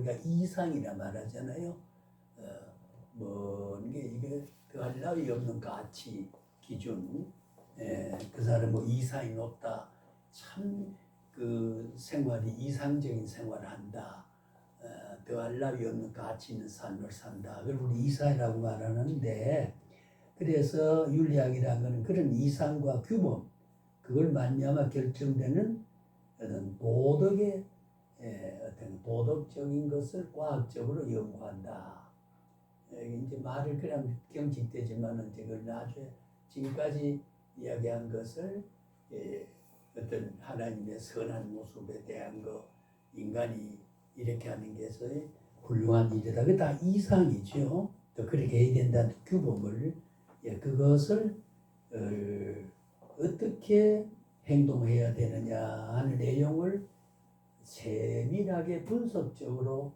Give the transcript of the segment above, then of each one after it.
우리가 이상이라 말하잖아요. 이게 더할 나위 없는 가치 기준. 그 사람 뭐 이상이 높다. 참 그 생활이 이상적인 생활을 한다. 더할 나위 없는 가치 있는 삶을 산다. 그걸 우리 이상이라고 말하는데, 그래서 윤리학이라는 것은 그런 이상과 규범, 그걸 말미암아 결정되는 어떤 도덕의 어떤 도덕적인 것을 과학적으로 연구한다. 이제 말을 그냥 경직되지만은 그걸 나중에 지금까지 이야기한 것을 어떤 하나님의 선한 모습에 대한 거, 인간이 이렇게 하는 것이 훌륭한 일이다. 그게 다 이상이죠. 또 그렇게 해야 된다는 규범을, 그것을 어떻게 행동해야 되느냐 하는 내용을 세밀하게 분석적으로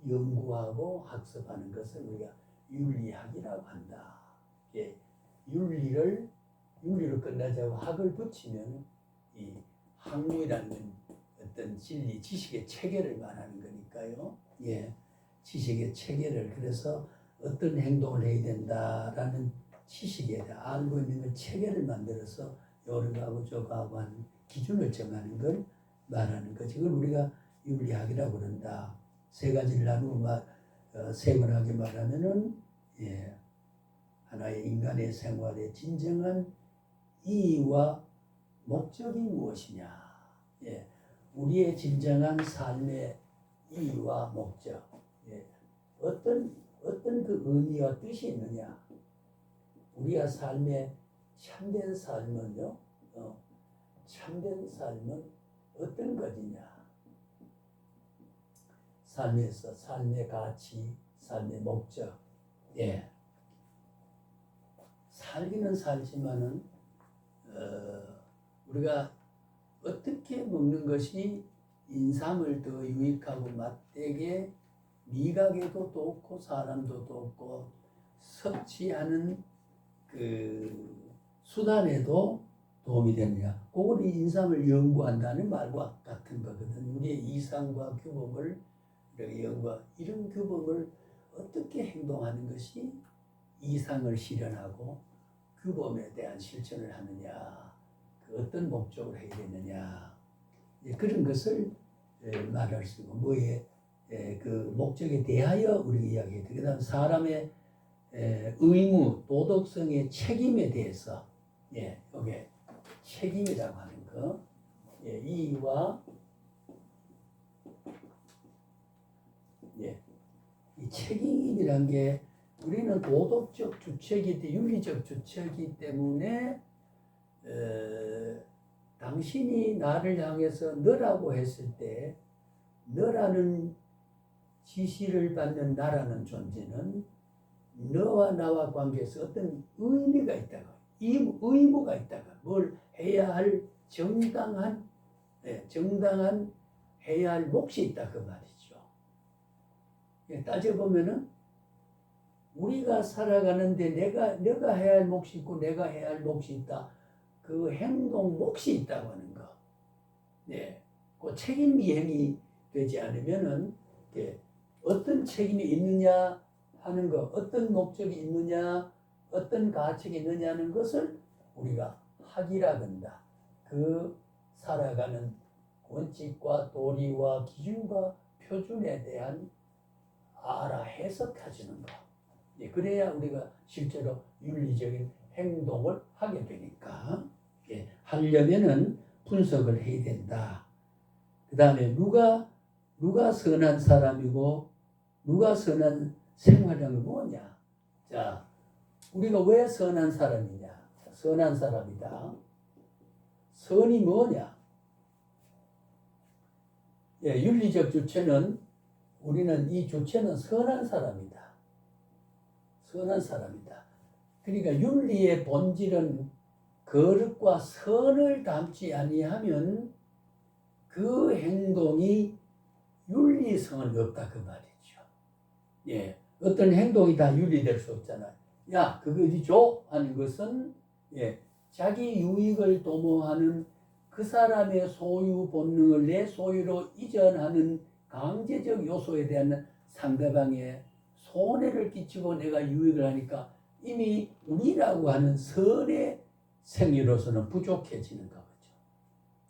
연구하고 학습하는 것을 우리가 윤리학이라고 한다. 윤리로 끝나자고 학을 붙이면 이 학문이라는 어떤 진리, 지식의 체계를 말하는 거니까요. 지식의 체계를, 그래서 어떤 행동을 해야 된다라는 지식에 대해 알고 있는 걸 체계를 만들어서 요르가하고 저거하고 하는 기준을 정하는 걸 말하는 거지. 그걸 우리가 윤리학이라고 그런다. 세 가지를 나누고 세분하게 말하면은 하나의 인간의 생활의 진정한 이유와 목적이 무엇이냐. 우리의 진정한 삶의 이유와 목적. 어떤 그 의미와 뜻이 있느냐. 우리가 삶의 참된 삶은요. 참된 삶은 어떤 것이냐. 삶에서 삶의 가치, 삶의 목적. 살기는 살지만은 우리가 어떻게 먹는 것이 인삼을 더 유익하고 맛되게 미각에도 좋고 사람도 좋고 섭취하는 그 수단에도 도움이 되느냐. 그걸 인삼을 연구한다는 말과 같은 거거든. 우리의 이상과 규범을 이렇게 연구하고, 이런 규범을 어떻게 행동하는 것이 이상을 실현하고 규범에 대한 실천을 하느냐, 그 어떤 목적을 해야 되느냐, 그런 것을 말할 수 있고, 그 목적에 대하여 우리가 이야기해야 돼. 그다음 사람의 의무, 도덕성의 책임에 대해서, 여기 책임이라고 하는 거, 이와 이 책임이란 게, 우리는 도덕적 주체이기, 윤리적 주체이기 때문에 당신이 나를 향해서 너라고 했을 때, 너라는 지시를 받는 나라는 존재는 너와 나와 관계에서 어떤 의미가 있다고, 의무가 있다고, 뭘 해야 할 정당한 해야 할 몫이 있다 그 말이죠. 따져보면은 우리가 살아가는데 내가 해야 할 몫이 있고 내가 해야 할 몫이 있다. 그 행동 몫이 있다고 하는 거. 그 책임 이행이 되지 않으면은 어떤 책임이 있느냐 하는 거, 어떤 목적이 있느냐, 어떤 가책이 있느냐는 것을 우리가 학이라 한다. 그 살아가는 원칙과 도리와 기준과 표준에 대한 해석해주는 거. 그래야 우리가 실제로 윤리적인 행동을 하게 되니까, 하려면은 분석을 해야 된다. 그 다음에 누가 선한 사람이고 누가 선한 생활형이 뭐냐. 자, 우리가 왜 선한 사람이냐. 선한 사람이다. 선이 뭐냐. 윤리적 주체는, 우리는 이 주체는 선한 사람이다. 선한 사람이다. 그러니까 윤리의 본질은 거룩과 선을 담지 아니하면 그 행동이 윤리성은 없다 그 말이죠. 어떤 행동이 다 윤리될 수 없잖아요. 야, 그거 어디 줘? 하는 것은 자기 유익을 도모하는 그 사람의 소유 본능을 내 소유로 이전하는 강제적 요소에 대한 상대방의 손해를 끼치고 내가 유익을 하니까 이미 우리라고 하는 선의 생애로서는 부족해지는 거죠.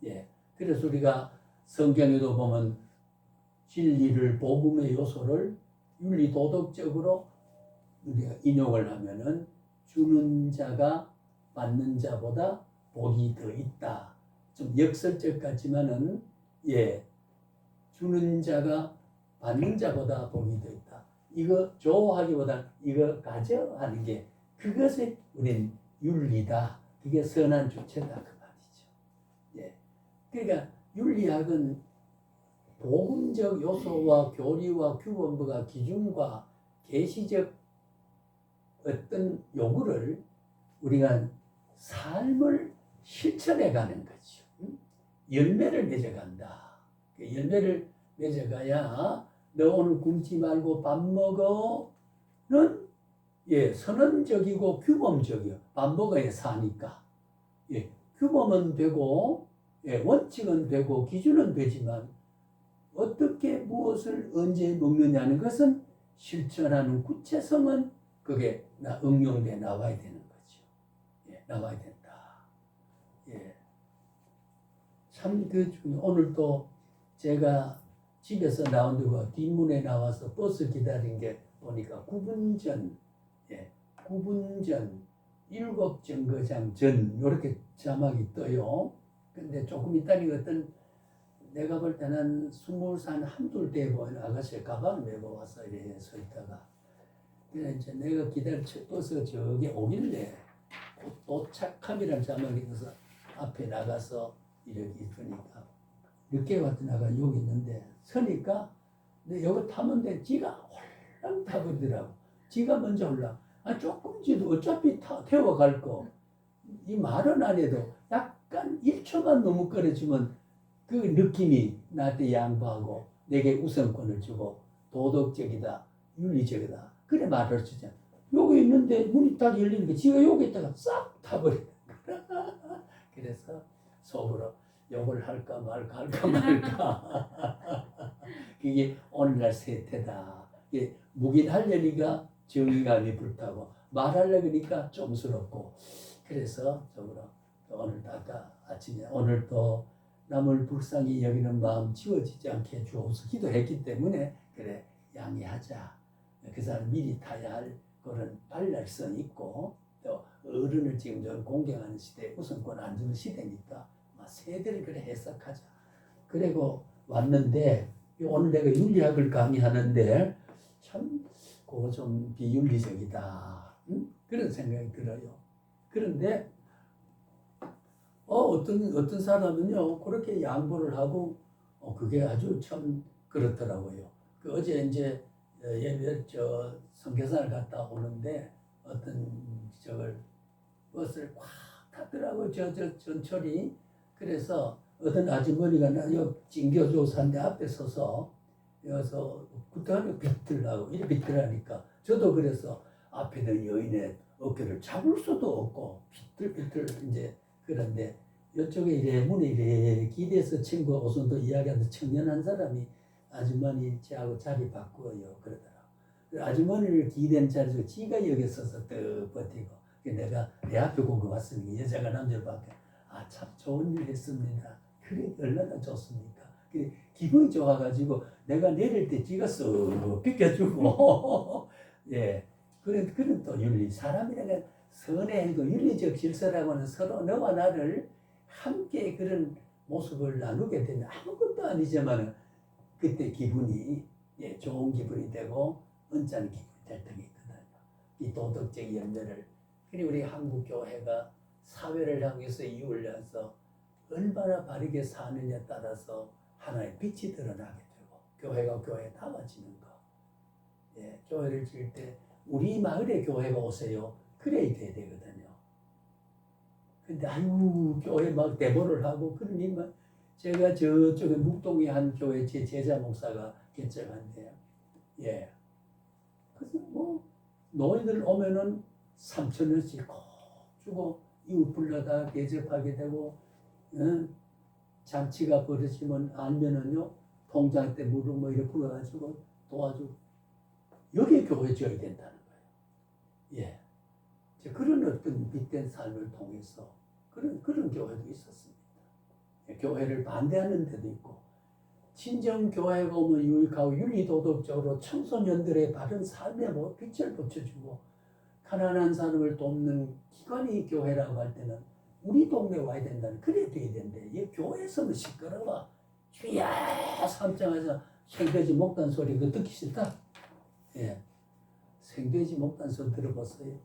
예. 그래서 우리가 성경에도 보면 진리를 복음의 요소를 윤리 도덕적으로 우리가 인용을 하면은 주는 자가 받는 자보다 복이 더 있다. 좀 역설적 같지만은 예. 주는 자가 받는 자보다 복이 더 있다. 이거 좋아하기보다 이거 가져 하는 게 그것이 우린 윤리다. 그게 선한 주체다 그 말이죠. 예. 그러니까 윤리학은 복음적 요소와 교리와 규범과 기준과 계시적 어떤 요구를 우리가 삶을 실천해 가는 거죠. 열매를 맺어간다. 열매를 맺어가야 너 오늘 굶지 말고 밥 먹어는 예, 선언적이고 규범적이요. 밥 먹어야 사니까. 예, 규범은 되고 예, 원칙은 되고 기준은 되지만 어떻게 무엇을 언제 먹느냐는 것은 실천하는 구체성은 그게 응용돼 나와야 되는 거죠. 예, 나와야 된다. 예. 참 오늘 또 제가 집에서 나온 데가 뒷문에 나와서 버스 기다린 게 보니까 9분 전, 예, 9분 전, 7정거장 전 이렇게 자막이 떠요. 근데 조금 있다니 어떤 내가 볼 때는 20살 한둘 돼 보이는 아가씨가 가방을 메고 와서 이렇게 서 있다가 그래 이제 내가 기다린 버스가 저기 오길래 도착함이라는 자막이 떠서 앞에 나가서 이렇게 있으니까 늦게 왔던 아가 여기 있는데 서니까 근데 여기 타면 돼 지가 홀랑 타버리더라고. 지가 먼저 올라. 아 조금지도 어차피 태워갈 거. 이 말은 안 해도 약간 1초만 너무 끌어주면 그 느낌이 나한테 양보하고 내게 우선권을 주고 도덕적이다, 윤리적이다. 그래 말을 주잖아. 여기 있는데 문이 딱 열리니까 지가 여기 있다가 싹 타버리는 거야. 그래서 속으로 욕을 할까 말까 그게 오늘날 세태다. 이게 묵인하려니까 정의감이 불타고 말하려니까 좀스럽고 그래서 속으로 오늘 아까 아침에 오늘 또 남을 불쌍히 여기는 마음 지워지지 않게 주옵소서 기도했기 때문에 그래 양해하자. 그 사람 미리 타야 할 그런 발랄성이 있고 또 어른을 지금 공경하는 시대 우선권 안 주는 시대니까 세대를 그래 해석하자. 그리고 왔는데 오늘 내가 윤리학을 강의하는데 참 그거 좀 비윤리적이다. 그런 생각이 들어요. 그런데 어떤 사람은요 그렇게 양보를 하고 그게 아주 참 그렇더라고요. 어제 이제 예배 선교사를 갔다 오는데 어떤 저걸 버스를 꽉 탔더라고 저 전철이. 그래서 어떤 아주머니가 나요 찡겨줘서한데 앞에 서서 여기서 그때는 비틀라고 이렇게 비틀하니까 저도 그래서 앞에 있는 여인의 어깨를 잡을 수도 없고 비틀비틀 이제 그런데 이쪽에 이래 문에 이래 기대서 친구가 오선도 이야기하는데 청년 한 사람이 아주머니 저하고 자리 바꾸어요 그러더라고. 아주머니를 기댄 자리에서 지가 여기 서서 또 버티고 내가 내 앞에 보고 왔으니 여자가 남자를 밖에 참 좋은 일 했습니다. 그래 얼마나 좋습니까? 그래 기분이 좋아가지고 내가 내릴 때 지가 쓱 비켜주고 예 그런 또 윤리 사람이라는 선의 행동 윤리적 질서라고는 서로 너와 나를 함께 그런 모습을 나누게 되면 아무것도 아니지만 그때 기분이 예, 좋은 기분이 되고 언짢은 기분이 될 때가 있거든요. 이 도덕적 열매를 그리고 우리 한국 교회가 사회를 향해서 이울려서 얼마나 바르게 사느냐에 따라서 하나의 빛이 드러나게 되고 교회가 교회에 담아지는 거. 예, 교회를 지을 때 우리 마을에 교회가 오세요. 그래야 돼야 되거든요. 근데 아유 교회 막 대보를 하고 그러니 막 제가 저쪽에 묵동의 한 교회 제 제자 목사가 개척한대요. 예. 그래서 뭐 노인들 오면은 3,000원씩 꼭 주고 이웃 불러다 대접하게 되고 잔치가 벌어지면 알면은요 통장 때 무릎 뭐 이렇게 풀어가지고 도와주고 여기에 교회 지어야 된다는 거예요. 예. 그런 어떤 빛된 삶을 통해서 그런 교회도 있었습니다. 예, 교회를 반대하는 데도 있고 친정 교회가 오면 유익하고 윤리도덕적으로 청소년들의 바른 삶에 뭐 빛을 비춰주고 가난한 사람을 돕는 기관이 교회라고 할 때는 우리 동네 와야 된다는 그래 돼야 된대. 이 교회에서는 시끄러워. 쥐야 삼장에서 생돼지 목단 소리 그 듣기 싫다. 예, 생돼지 목단 소리 들어봤어요?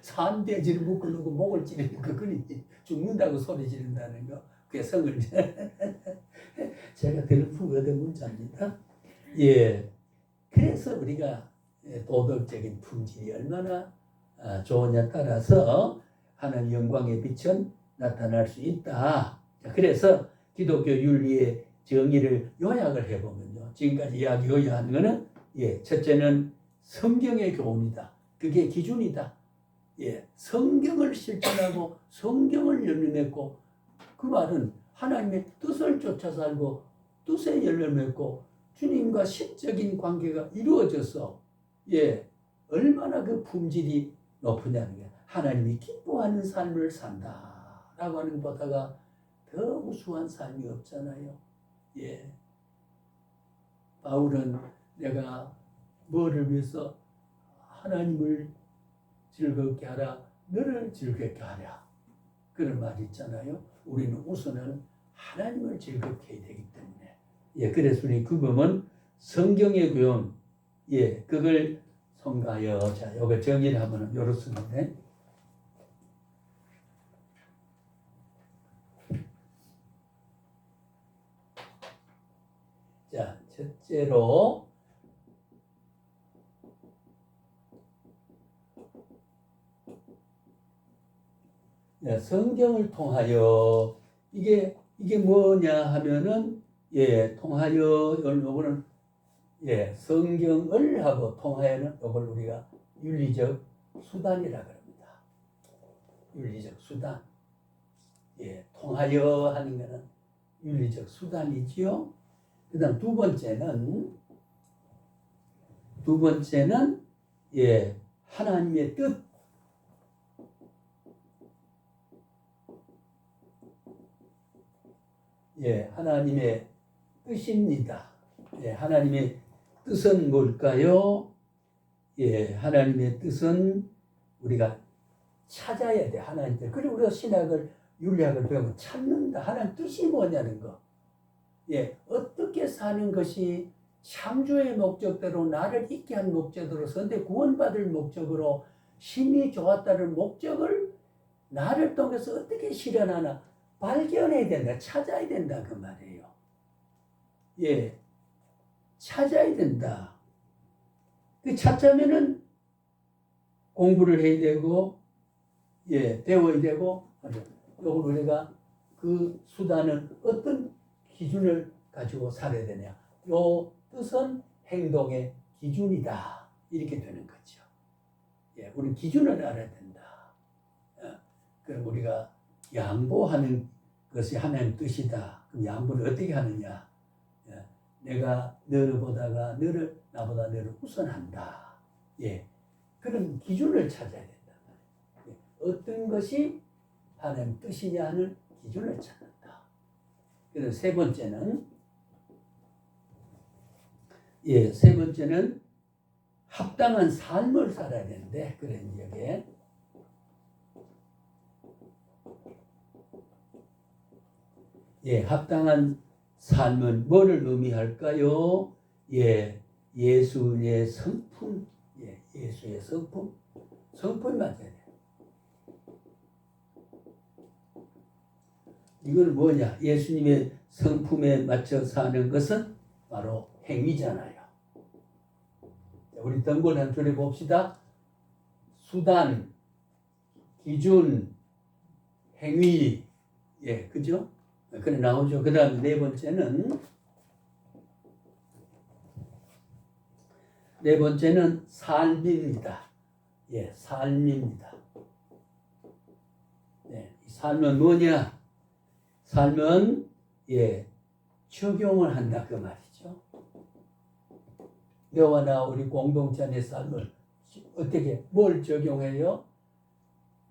산돼지를 묶어놓고 목을 찌르는 거 그니 죽는다고 소리 지른다는 거 그게 성을 제가 들은 후거든 문자입니다. 예, 그래서 우리가 도덕적인 품질이 얼마나 좋으냐에 따라서 하나님 영광의 빛은 나타날 수 있다. 그래서 기독교 윤리의 정의를 요약을 해보면요. 지금까지 이야기 요약한 거는 첫째는 성경의 교훈이다. 그게 기준이다. 성경을 실천하고 성경을 열매 맺고 그 말은 하나님의 뜻을 쫓아 살고 뜻에 열매 맺고 주님과 신적인 관계가 이루어져서 얼마나 그 품질이 높으냐는 거야. 하나님이 기뻐하는 삶을 산다라고 하는 것보다가 더 우수한 삶이 없잖아요. 바울은 내가 뭐를 위해서 하나님을 즐겁게 하라, 너를 즐겁게 하라. 그런 말이 있잖아요. 우리는 우선은 하나님을 즐겁게 해야 되기 때문에. 그래서 우리 그금은 성경의 교훈, 그걸 성가여. 자, 요거 정의를 하면 이렇습니다. 자, 첫째로 성경을 통하여 이게 뭐냐 하면은 통하여 요거는 성경을 하고 통하여는 요걸 우리가 윤리적 수단이라 그럽니다. 윤리적 수단. 통하여 하는 것은 윤리적 수단이지요. 그다음 두 번째는 하나님의 뜻. 하나님의 뜻입니다. 하나님의 뜻은 뭘까요? 하나님의 뜻은 우리가 찾아야 돼. 하나님 뜻. 그리고 우리가 신학을 윤리학을 배우면 찾는다. 하나님 뜻이 뭐냐는 거. 어떻게 사는 것이 창조의 목적대로 나를 있게 한 목적으로 선대 구원받을 목적으로 심히 좋았다는 목적을 나를 통해서 어떻게 실현하나 발견해야 된다. 찾아야 된다. 그 말이에요. 찾아야 된다. 그 찾자면은 공부를 해야 되고, 배워야 되고, 요걸 우리가 그 수단은 어떤 기준을 가지고 살아야 되냐. 요 뜻은 행동의 기준이다. 이렇게 되는 거죠. 우리는 기준을 알아야 된다. 그럼 우리가 양보하는 것이 하나님의 뜻이다. 그럼 양보를 어떻게 하느냐? 내가 너보다가 나보다 너를 우선한다. 그런 기준을 찾아야 된다. 어떤 것이 하나님의 뜻이냐 하는 기준을 찾는다. 그래서 세 번째는 합당한 삶을 살아야 되는데, 그래 이제 합당한 삶은 뭐를 의미할까요? 예수의 성품, 예수의 성품이 맞아야 돼요. 이건 뭐냐? 예수님의 성품에 맞춰 사는 것은 바로 행위잖아요. 우리 덩굴 한 줄에 봅시다. 수단, 기준, 행위, 그죠? 그래 나오죠. 그 다음 네 번째는 삶입니다. 삶입니다. 삶은 뭐냐? 삶은 적용을 한다 그 말이죠. 너와 나 우리 공동체 안의 삶을 어떻게 뭘 적용해요?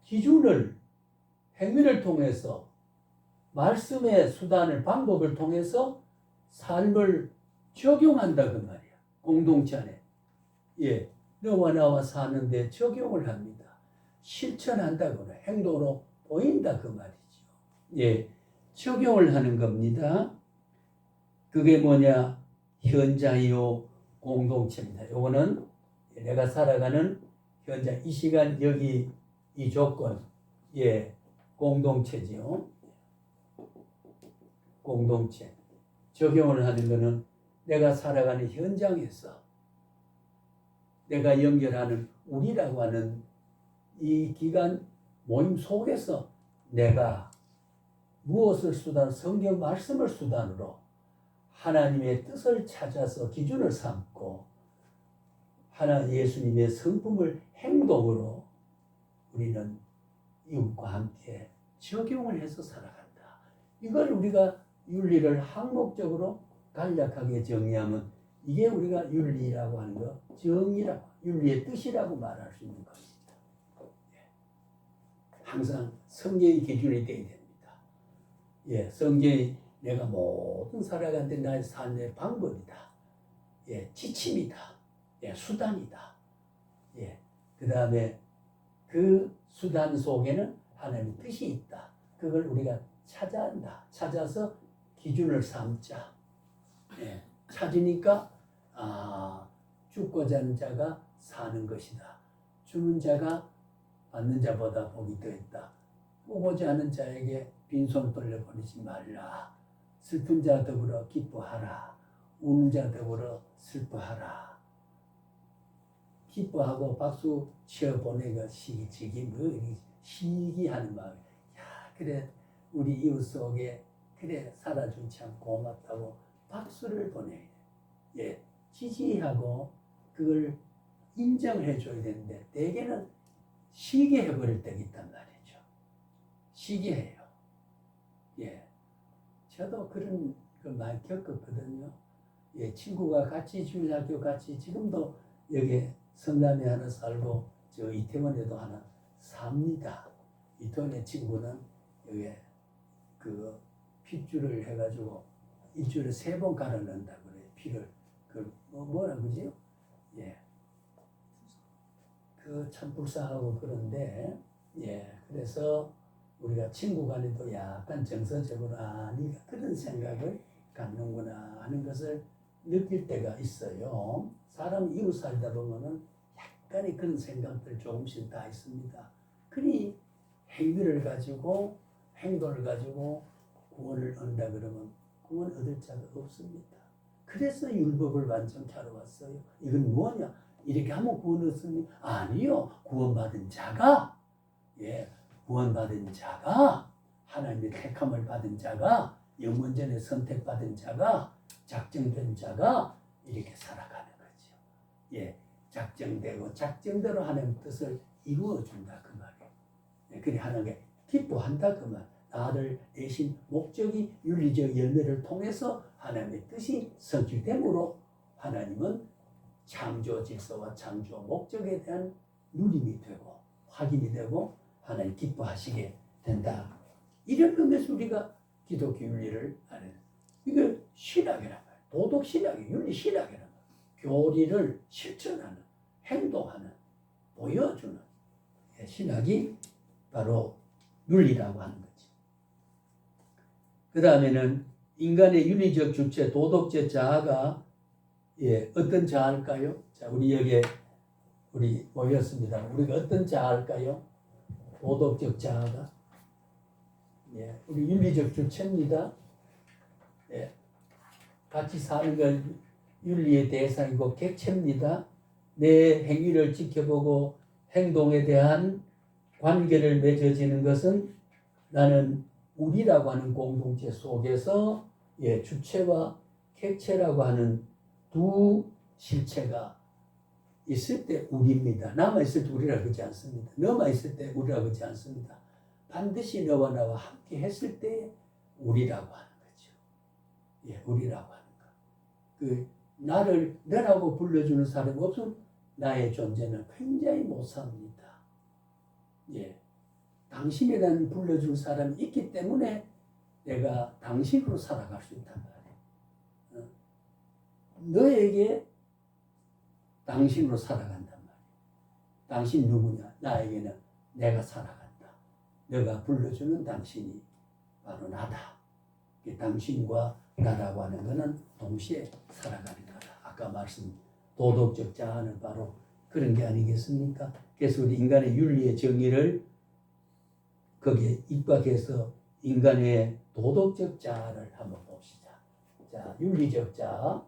기준을 행위를 통해서 말씀의 수단을 방법을 통해서 삶을 적용한다 그 말이야. 공동체 안에 너와 나와 사는데 적용을 합니다. 실천한다거나 행동으로 보인다 그 말이죠. 적용을 하는 겁니다. 그게 뭐냐? 현장이요 공동체입니다. 요거는 내가 살아가는 현장, 이 시간 여기 이 조건, 공동체지요. 공동체. 적용을 하는 것은 내가 살아가는 현장에서 내가 연결하는 우리라고 하는 이 기간 모임 속에서 내가 무엇을 수단, 성경 말씀을 수단으로 하나님의 뜻을 찾아서 기준을 삼고 예수님의 성품을 행동으로 우리는 이웃과 함께 적용을 해서 살아간다. 이걸 우리가 윤리를 항목적으로 간략하게 정의하면 이게 우리가 윤리라고 하는 거, 정의라고, 윤리의 뜻이라고 말할 수 있는 것입니다. 항상 성경의 기준이 되어야 됩니다. 성경이 내가 모든 살아가는데 나의 삶의 방법이다. 지침이다. 수단이다. 그 다음에 그 수단 속에는 하나님의 뜻이 있다. 그걸 우리가 찾아야 한다. 찾아서 기준을 삼자. 찾으니까 죽고자 하는 자가 사는 것이다. 주는 자가 받는 자보다 복이 더 있다. 오고자 하는 자에게 빈손 돌려보내지 말라. 슬픈 자 더불어 기뻐하라. 우는 자 더불어 슬퍼하라. 기뻐하고 박수 쳐 보내고 시기하는 마음. 그래 우리 이웃 속에 그래 살아준 참 고맙다고 박수를 보내. 지지하고 그걸 인정해 줘야 되는데 대개는 시기해버릴 때가 있단 말이죠. 시기해요. 저도 그런 거 많이 겪었거든요. 친구가 같이 주일학교 같이 지금도 여기 성남에 하나 살고 저 이태원에도 하나 삽니다. 이태원의 친구는 여기 그 핏줄을 해가지고 일주일에 3번 갈아 넣는다 그래요. 피를 뭐라 그러지요? 그 참 불쌍하고 그런데 그래서 우리가 친구 간에도 약간 정서적으로 네가 그런 생각을 갖는구나 하는 것을 느낄 때가 있어요. 사람 이웃 살다 보면은 약간의 그런 생각들 조금씩 다 있습니다. 그니 행위를 가지고 행동을 가지고 구원을 얻는다 그러면 구원 얻을 자가 없습니다. 그래서 율법을 완전케 하러 왔어요. 이건 뭐냐? 이렇게 하면 구원 얻습니? 아니요. 구원받은 자가 구원받은 자가 하나님의 택함을 받은 자가 영원전에 선택받은 자가 작정된 자가 이렇게 살아가는 거죠. 작정되고 작정대로 하나님의 뜻을 이루어준다 그 말이에요. 그래 하나님께 기뻐한다 그 말. 나를 내신 목적이 윤리적 열매를 통해서 하나님의 뜻이 성취됨으로 하나님은 창조 질서와 창조 목적에 대한 누림이 되고 확인이 되고 하나님 기뻐하시게 된다. 이런 의미에서 우리가 기독교 윤리를 아는 이거 신학이란 말이에요. 도덕 신학이 윤리 신학이란 말이에요. 교리를 실천하는 행동하는 보여주는 신학이 바로 윤리라고 하는 거지. 그 다음에는 인간의 윤리적 주체 도덕적 자아가 어떤 자아일까요? 자, 우리 여기에 우리 모였습니다. 우리가 어떤 자아일까요? 도덕적 자아가 우리 윤리적 주체입니다. 같이 사는 건 윤리의 대상이고 객체입니다. 내 행위를 지켜보고 행동에 대한 관계를 맺어지는 것은 나는 우리라고 하는 공동체 속에서 주체와 객체라고 하는 두 실체가 있을 때 우리입니다. 남아있을 때 우리라고 하지 않습니다. 너만 있을 때 우리라고 하지 않습니다. 반드시 너와 나와 함께 했을 때 우리라고 하는 거죠. 예, 우리라고 하는 거. 그 나를 너라고 불러주는 사람이 없으면 나의 존재는 굉장히 못 삽니다. 예, 당신이라는 불러줄 사람이 있기 때문에 내가 당신으로 살아갈 수 있단 말이에요. 너에게 당신으로 살아간단 말이에요. 당신 누구냐? 나에게는 내가 살아간다. 내가 불러주는 당신이 바로 나다. 당신과 나라고 하는 것은 동시에 살아가는 거다. 아까 말씀 도덕적 자아는 바로 그런 게 아니겠습니까? 그래서 우리 인간의 윤리의 정의를 거기에 입각해서 인간의 도덕적 자아를 한번 봅시다. 자, 윤리적 자아.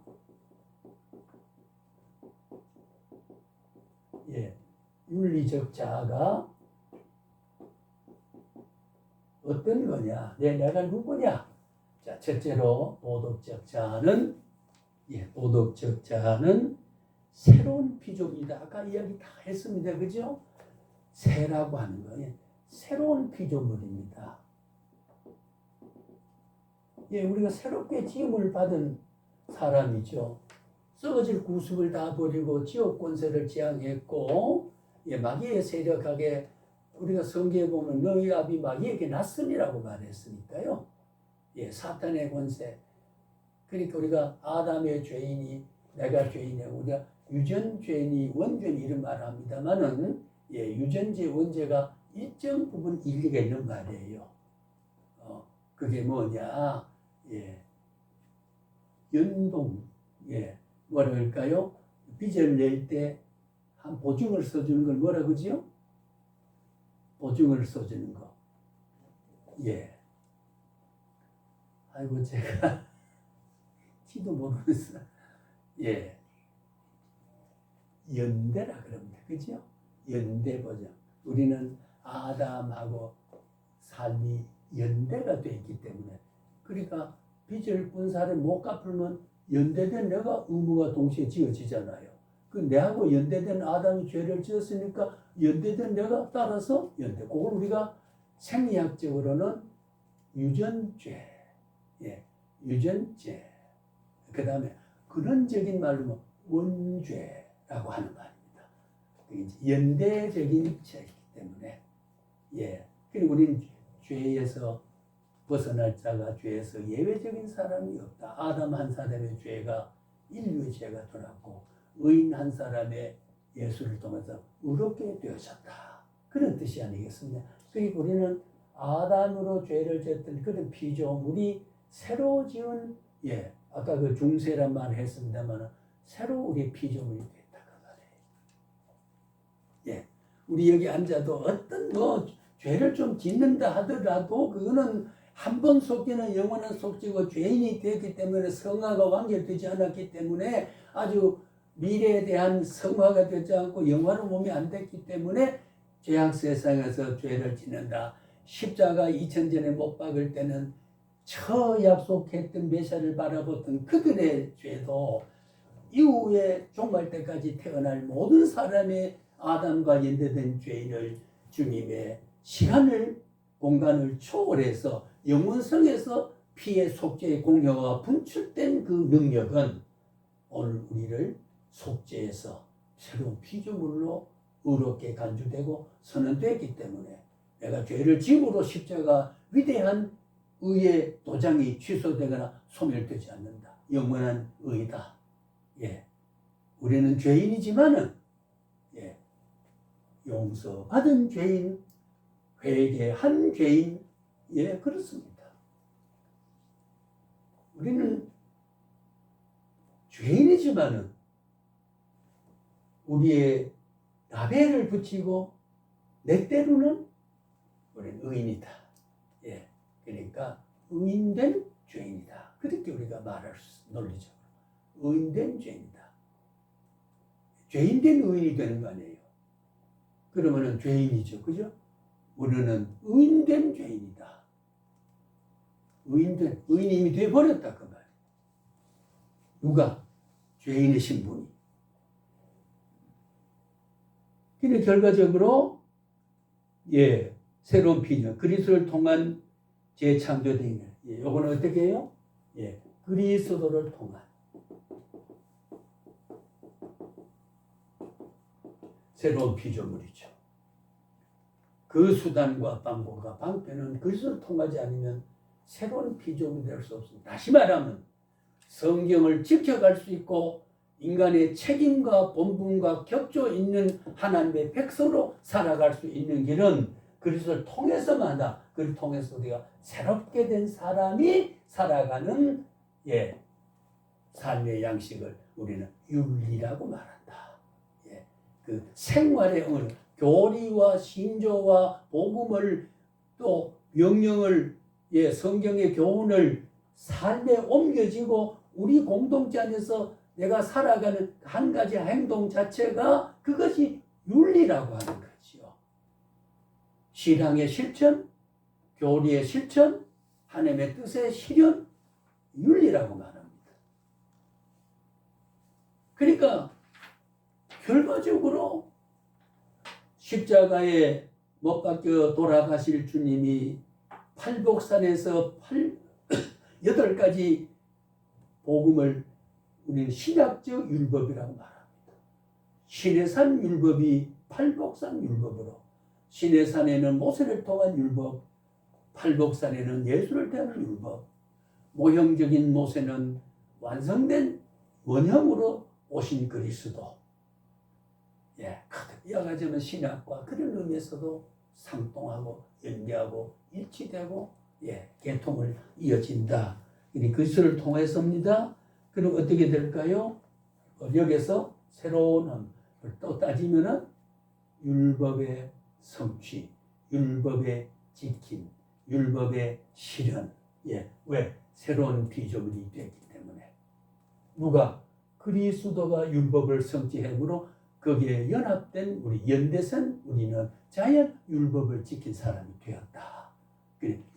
예, 윤리적 자아가 어떤 거냐? 내가 누구냐? 자, 첫째로 도덕적 자아는 도덕적 자아는 새로운 피조물이다. 아까 이야기 다 했습니다. 그죠? 새라고 하는 거예요. 새로운 피조물입니다. 예, 우리가 새롭게 지음을 받은 사람이죠. 썩어질 구습을 다 버리고 지옥 권세를 지향했고, 예, 마귀의 세력하게 우리가 성경에 보면 너희 아비 마귀에게 낫으니라고 말했으니까요. 예, 사탄의 권세. 그러니까 우리가 아담의 죄인이 내가 죄인이야. 우리가 유전 죄인이 원죄인 이런 말을 합니다만은 예, 유전제 원죄가 일정 부분 일리가 있는 말이에요. 그게 뭐냐? 예, 연동. 예, 뭐라 그럴까요? 빚을 낼 때 한 보증을 써주는 걸 뭐라 그러지요? 보증을 써주는 거. 예. 아이고 제가 지도 모르겠어. 예. 연대라 그럽니다. 그죠? 연대 보증. 우리는 아담하고 삶이 연대가 되어 있기 때문에 그러니까 빚을 꾼 사람이 못 갚으면 연대된 내가 의무가 동시에 지어지잖아요. 그 내하고 연대된 아담이 죄를 지었으니까 연대된 내가 따라서 연대. 그걸 우리가 생리학적으로는 유전죄, 예, 유전죄. 그 다음에 근원적인 말로 원죄라고 하는 말입니다. 연대적인 죄이기 때문에, 예. 그리고 우리는 죄에서 벗어날 자가 죄에서 예외적인 사람이 없다. 아담 한 사람의 죄가 인류의 죄가 돌았고 의인 한 사람의 예수를 통해서 의롭게 되어졌다. 그런 뜻이 아니겠습니까? 그리고 우리는 아담으로 죄를 졌던 그런 피조물이 새로 지은 예 아까 그 중세란 말을 했습니다만 새로 우리 피조물이 됐다 그 말이에요. 예, 우리 여기 앉아도 어떤 뭐 죄를 좀 짓는다 하더라도 그거는 한 번 속죄는 영원한 속죄고 죄인이 되었기 때문에 성화가 완결되지 않았기 때문에 아주 미래에 대한 성화가 되지 않고 영화로 몸이 안 됐기 때문에 죄악 세상에서 죄를 짓는다. 십자가 2000전에 못 박을 때는 처 약속했던 메시아를 바라보던 그들의 죄도 이후에 종말 때까지 태어날 모든 사람의 아담과 연대된 죄인을 주님의 시간을 공간을 초월해서 영원성에서 피의 속죄의 공효가 분출된 그 능력은 오늘 우리를 속죄해서 새로운 피조물로 의롭게 간주되고 선언되었기 때문에 내가 죄를 지음으로 십자가 위대한 의의 도장이 취소되거나 소멸되지 않는다. 영원한 의다. 예, 우리는 죄인이지만은 예, 용서받은 죄인, 회개한 죄인, 예, 그렇습니다. 우리는 죄인이지만은 우리의 라벨을 붙이고 내 때로는 우리는 의인이다. 예, 그러니까 의인된 죄인이다. 그렇게 우리가 말할 수 논리죠. 의인된 죄인이다. 죄인된 의인이 되는 거 아니에요. 그러면은 죄인이죠, 그죠? 우리는 의인된 죄인이다. 의인된 의인이 이미 되어버렸다 그 말. 누가? 죄인의 신분이. 근데 결과적으로 예 새로운 피조 그리스도를 통한 재창조된 예, 요거는 어떻게 해요? 예 그리스도를 통한 새로운 피조물이죠. 그 수단과 방법과 방편은 그리스도를 통하지 않으면 새로운 피조물이 될 수 없습니다. 다시 말하면 성경을 지켜갈 수 있고 인간의 책임과 본분과 겹쳐 있는 하나님의 백성으로 살아갈 수 있는 길은 그리스도를 통해서마다 그를 통해서 우리가 새롭게 된 사람이 살아가는 삶의 양식을 우리는 윤리라고 말한다. 그 생활의 응, 교리와 신조와 복음을 또 명령을 성경의 교훈을 삶에 옮겨지고 우리 공동체 안에서 내가 살아가는 한 가지 행동 자체가 그것이 윤리라고 하는 거지요. 신앙의 실천, 교리의 실천, 하나님의 뜻의 실현, 윤리라고 말합니다. 그러니까 결과적으로 십자가에 못 박혀 돌아가실 주님이 팔복산에서 8가지 복음을 우리는 신약적 율법이라고 말합니다. 시내산 율법이 팔복산 율법으로, 시내산에는 모세를 통한 율법, 팔복산에는 예수를 통한 율법, 모형적인 모세는 완성된 원형으로 오신 그리스도, 가득 이어가자면 신약과 그런 의미에서도 상통하고 연계하고 일치되고 계통을 이어진다. 그리스도를 통해서입니다. 그럼 어떻게 될까요? 여기서 새로운 또 따지면은 율법의 성취, 율법의 지킴, 율법의 실현. 왜? 새로운 피조물이 되기 때문에. 누가? 그리스도가 율법을 성취함으로 거기에 연합된 우리 연대선 우리는 자연 율법을 지킨 사람이 되었다.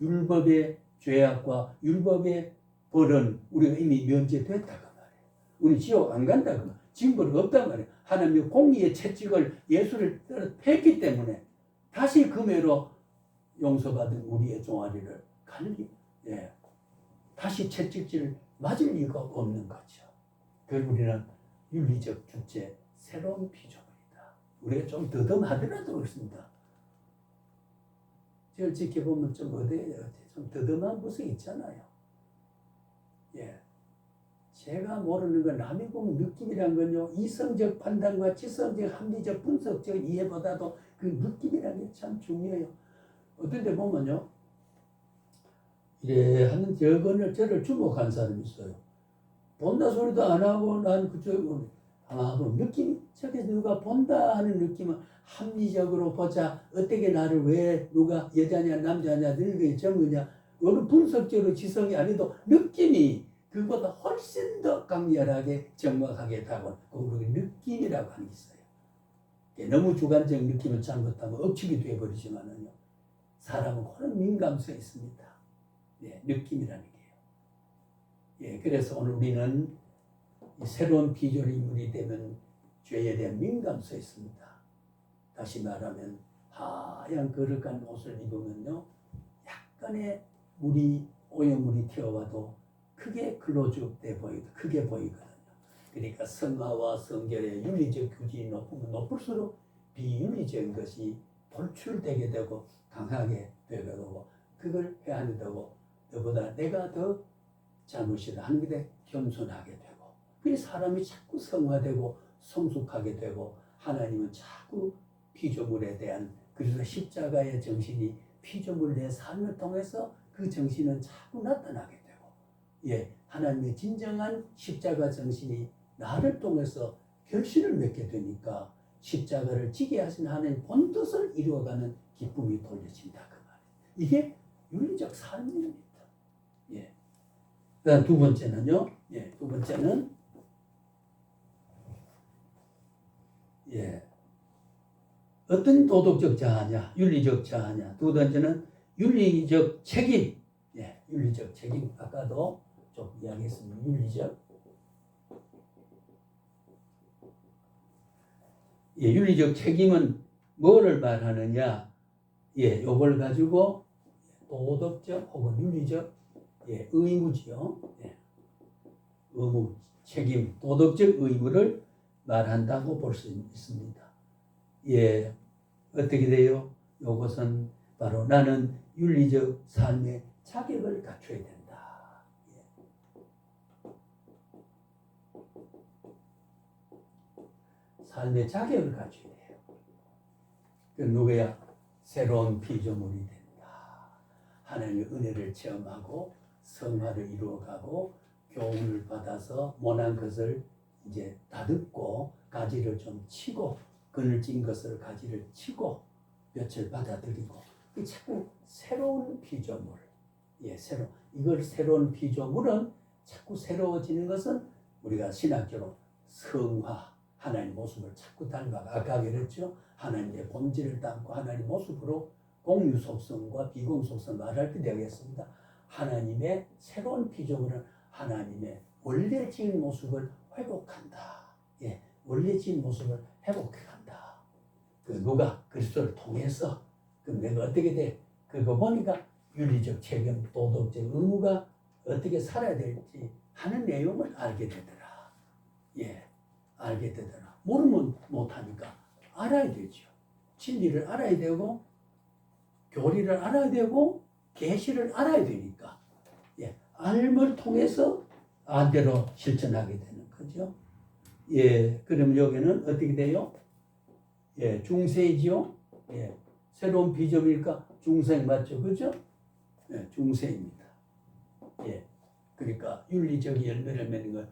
율법의 죄악과 율법의 벌은 우리가 이미 면제됐다고 말이에요. 우리 지옥 안 간다고 말이에요. 징벌이 없단 말이에요. 하나님의 공의의 채찍을 예수를 뺐기 때문에 다시 금해로 용서받은 우리의 종아리를 다시 채찍질 맞을 이유가 없는 거죠. 그래서 우리는 윤리적 주체, 새로운 피조물이다. 우리가 좀 더듬하더라도 그렇습니다. 저를 지켜보면 좀 좀 더듬한 모습이 있잖아요. 제가 모르는 건 남이 보면 느낌이란 건요, 이성적 판단과 지성적 합리적 분석적 이해보다도 그 느낌이라는 게 참 중요해요. 어떤 데 보면요, 이래 하는 저를 주목한 사람이 있어요. 본다 소리도 안 하고 난 그쪽 그럼 느낌, 저게 누가 본다 하는 느낌은 합리적으로 보자. 어떻게 나를 왜 누가 여자냐 남자냐 늙으냐 젊으냐 이런 분석적으로 지성이 아니도 느낌이 그보다 훨씬 더 강렬하게 정확하게 다가온 그걸 느낌이라고 하는 게 있어요. 너무 주관적 느낌을 잘못하면 억측이 되어버리지만은요, 사람은 그런 민감성이 있습니다. 느낌이라는 게요. 그래서 오늘 우리는 이 새로운 피조물 인물이 되면 죄에 대한 민감성이 있습니다. 다시 말하면 하얀 거룩한 옷을 입으면요, 약간의 물이 오염물이 튀어와도 크게 클로즈업 돼 보이고 크게 보이거든요. 그러니까 성화와 성결의 윤리적 규칙이 높으면 높을수록 비윤리적인 것이 돌출되게 되고 강하게 되게 되고 그걸 해야 되고 너보다 내가 더 잘못이다 하는 게 겸손하게 되고 그래서 사람이 자꾸 성화되고 성숙하게 되고 하나님은 자꾸 피조물에 대한 그래서 십자가의 정신이 피조물 내 삶을 통해서 그 정신은 자꾸 나타나게 되고 하나님의 진정한 십자가 정신이 나를 통해서 결실을 맺게 되니까 십자가를 지게 하신 하나님의 본뜻을 이루어가는 기쁨이 돌려진다 그 말이에요. 이게 윤리적 삶입니다. 그다음 두 번째는요. 두 번째는 어떤 도덕적 자아냐, 윤리적 자아냐. 두 번째는 윤리적 책임. 윤리적 책임. 아까도 좀 이야기했습니다. 윤리적 책임은 뭐를 말하느냐? 요걸 가지고 도덕적 혹은 윤리적 의무지요. 의무, 책임, 도덕적 의무를 말한다고 볼 수 있습니다. 예, 어떻게 돼요? 이것은 바로 나는 윤리적 삶의 자격을 갖춰야 된다. 예. 삶의 자격을 갖춰야 돼요. 그 누구야? 새로운 피조물이 된다. 하나님의 은혜를 체험하고 성화를 이루어가고 교훈을 받아서 못난 것을 이제 다듬고 가지를 좀 치고 그늘 찐 것을 가지를 치고 볕을 받아들이고 자꾸 새로운 피조물, 예, 이걸 새로운 피조물은 자꾸 새로워지는 것은 우리가 신학적으로 성화, 하나님 모습을 자꾸 닮아가 아까 그랬죠. 하나님의 본질을 담고 하나님 모습으로 공유 속성과 비공 속성을 말할 때 되겠습니다. 하나님의 새로운 피조물은 하나님의 원래진 모습을 회복한다. 예, 원래진 모습을 회복한다. 그 누가 그리스도를 통해서 그럼 내가 어떻게 돼? 그거 보니까 윤리적 책임, 도덕적 의무가 어떻게 살아야 될지 하는 내용을 알게 되더라. 예, 알게 되더라. 모르면 못하니까 알아야 되죠. 진리를 알아야 되고 교리를 알아야 되고 계시를 알아야 되니까 예, 알을 통해서 안대로 실천하게 되는 거죠. 예, 그럼 여기는 어떻게 돼요? 예, 중세이지요. 예, 새로운 비전이니까 중생 맞죠, 그죠? 예, 중세입니다. 예, 그러니까 윤리적 열매를 맺는 건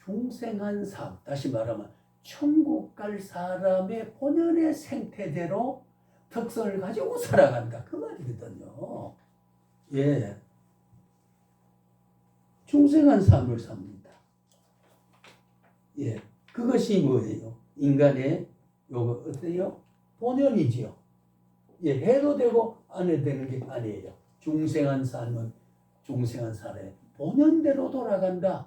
중생한 삶. 다시 말하면 천국 갈 사람의 본연의 생태대로 특성을 가지고 살아간다. 그 말이거든요. 예. 중생한 삶을 삽니다. 예. 그것이 뭐예요? 인간의 요거 어때요? 본연이지요. 예. 해도 되고 안 해도 되는 게 아니에요. 중생한 삶은 중생한 삶의 본연대로 돌아간다.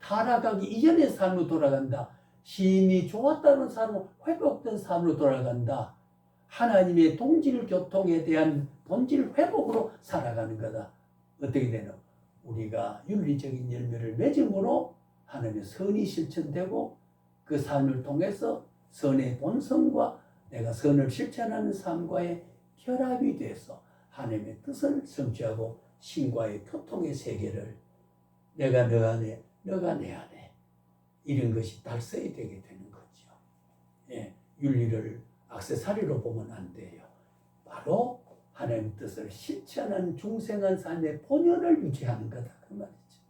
타락하기 이전의 삶으로 돌아간다. 심히 좋았다는 삶으로 회복된 삶으로 돌아간다. 하나님의 동질 교통에 대한 본질 회복으로 살아가는 거다. 어떻게 되노? 우리가 윤리적인 열매를 맺음으로 하나님의 선이 실천되고 그 삶을 통해서 선의 본성과 내가 선을 실천하는 삶과의 결합이 돼서 하나님의 뜻을 성취하고 신과의 교통의 세계를 내가 너 안에, 너가 내 안에 이런 것이 달성이 되게 되는 거죠. 예, 윤리를 액세서리로 보면 안 돼요. 바로 하나님 뜻을 실천하는 중생한 삶의 본연을 유지하는 거다. 그 말이죠.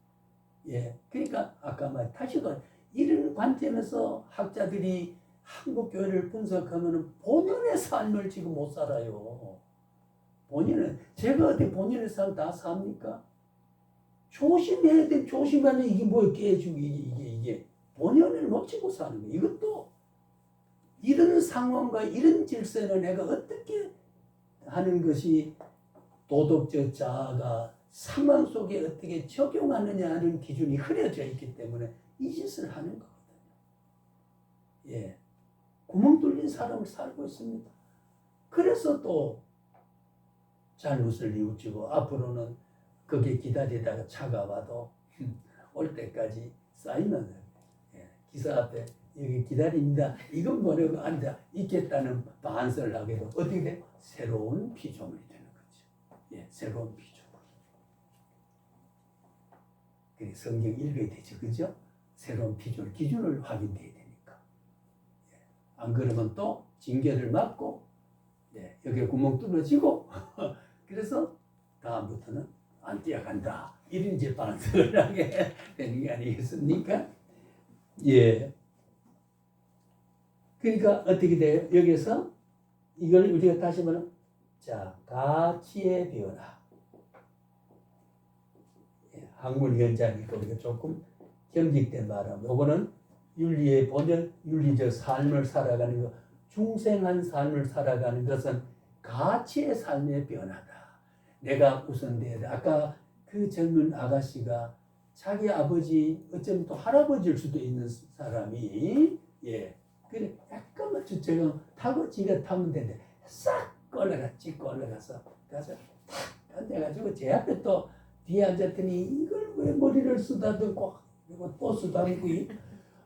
예, 그러니까 아까 말 다시도 이런 관점에서 학자들이 한국 교회를 분석하면 본연의 삶을 지금 못 살아요. 본인은 제가 어디 본인의 삶 다 삽니까? 조심해야 돼. 조심하면 이게 뭐 깨지고 이게 본연을 놓치고 사는 거예요. 이것도 이런 상황과 이런 질서는 내가 어떻게 하는 것이 도덕적 자아가 상황 속에 어떻게 적용하느냐 하는 기준이 흐려져 있기 때문에 이 짓을 하는 거거든요. 예, 구멍 뚫린 사람을 살고 있습니다. 그래서 또 잘못을 뉘우치고 앞으로는 거기에 기다리다가 차가 와도 올 때까지 쌓이면 기사 앞에 여기 기다립니다. 이건 뭐라고 앉아 있겠다는 반설을 하게 되고 어떻게 돼? 새로운 피조물이 되는 거죠. 예, 새로운 피조물. 그래 성경 읽어야 되죠, 그죠? 새로운 피조물 기준을 확인돼야 되니까. 예, 안 그러면 또 징계를 맞고 예, 여기 구멍 뚫어지고 그래서 다음부터는 안 뛰어간다. 이런 이제 반설을 하게 되는 게 아니겠습니까? 예. 그러니까 어떻게 돼요? 여기서 이걸 우리가 다시 말하면 자, 가치의 변화. 예, 학문 연장이니까 우리가 조금 경직된 말하면 요거는 윤리의 본연, 윤리적 삶을 살아가는 것, 중생한 삶을 살아가는 것은 가치의 삶의 변화다. 내가 우선돼야 돼. 아까 그 젊은 아가씨가 자기 아버지, 어쩌면 또 할아버지일 수도 있는 사람이, 예, 그래, 약간만 주체가 타고 지가 타면 되는데, 싹 찍고 올라가서, 가서 탁 앉아가지고 제 앞에 또 뒤에 앉았더니 이걸 왜 머리를 쓰다듬고 그리고 버스 다니고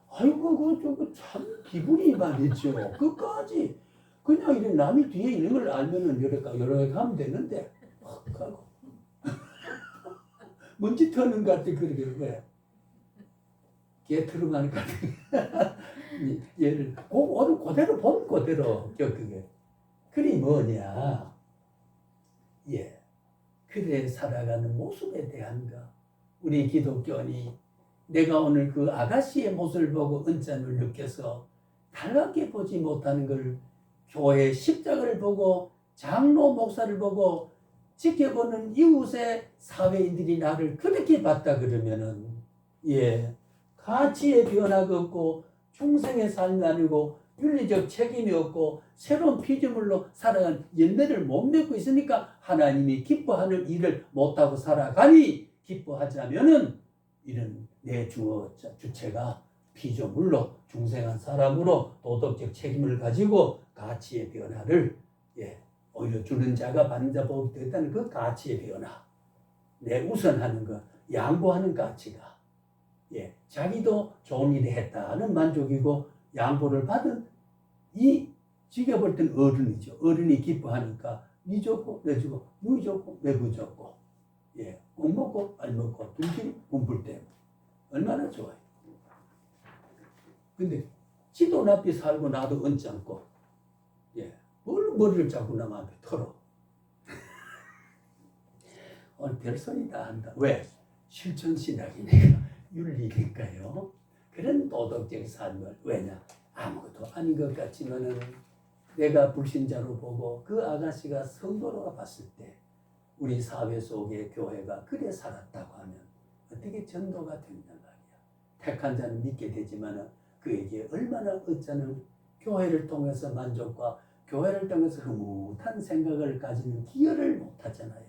아이고 저거 참 기분이 말이죠. 끝까지 그냥 이렇게 남이 뒤에 있는 걸 알면은 여러 가면 되는데 막 가고 먼지 터는 것 같아. 그러게 왜 개 트름하는 것 같아. 얘를 오늘 그대로 본 그대로 겪게. 그리 뭐냐? 예, 그래 살아가는 모습에 대한 거. 우리 기독교인이 내가 오늘 그 아가씨의 모습을 보고 은짬을 느껴서 달갑게 보지 못하는 걸 교회 십자가를 보고 장로 목사를 보고 지켜보는 이웃의 사회인들이 나를 그렇게 봤다 그러면은 예 가치의 변화가 없고 중생의 삶이 아니고 윤리적 책임이 없고 새로운 피조물로 살아간 열매를 못 맺고 있으니까 하나님이 기뻐하는 일을 못하고 살아가니 기뻐하자면은 이런 내 주체가 피조물로 중생한 사람으로 도덕적 책임을 가지고 가치의 변화를 오히려 주는 자가 받는 자 복이 되었다는 그 가치의 변화, 내 우선하는 것, 양보하는 가치가 자기도 좋은 일을 했다는 만족이고 양보를 받은 이 지켜볼 땐 어른이죠. 어른이 기뻐하니까 니 좋고 내 좋고 누이 좋고 내부 좋고 꼭 먹고 안 먹고 둘끼리 분풀 때 얼마나 좋아요. 근데 지도 납비 살고 나도 언짢고 뭘 머리를 자꾸 남한테 털어. 오늘 별소리 다 한다. 왜? 실천신학이니까 윤리니까요. 그런 도덕적 삶을 왜냐? 아무것도 아닌 것 같지만은 내가 불신자로 보고 그 아가씨가 성도로 봤을 때 우리 사회 속의 교회가 그래 살았다고 하면 어떻게 전도가 된단 말이야. 택한 자는 믿게 되지만 그에게 얼마나 어쩌는 교회를 통해서 만족과 교회를 통해서 흐뭇한 생각을 가지는 기여를 못하잖아요.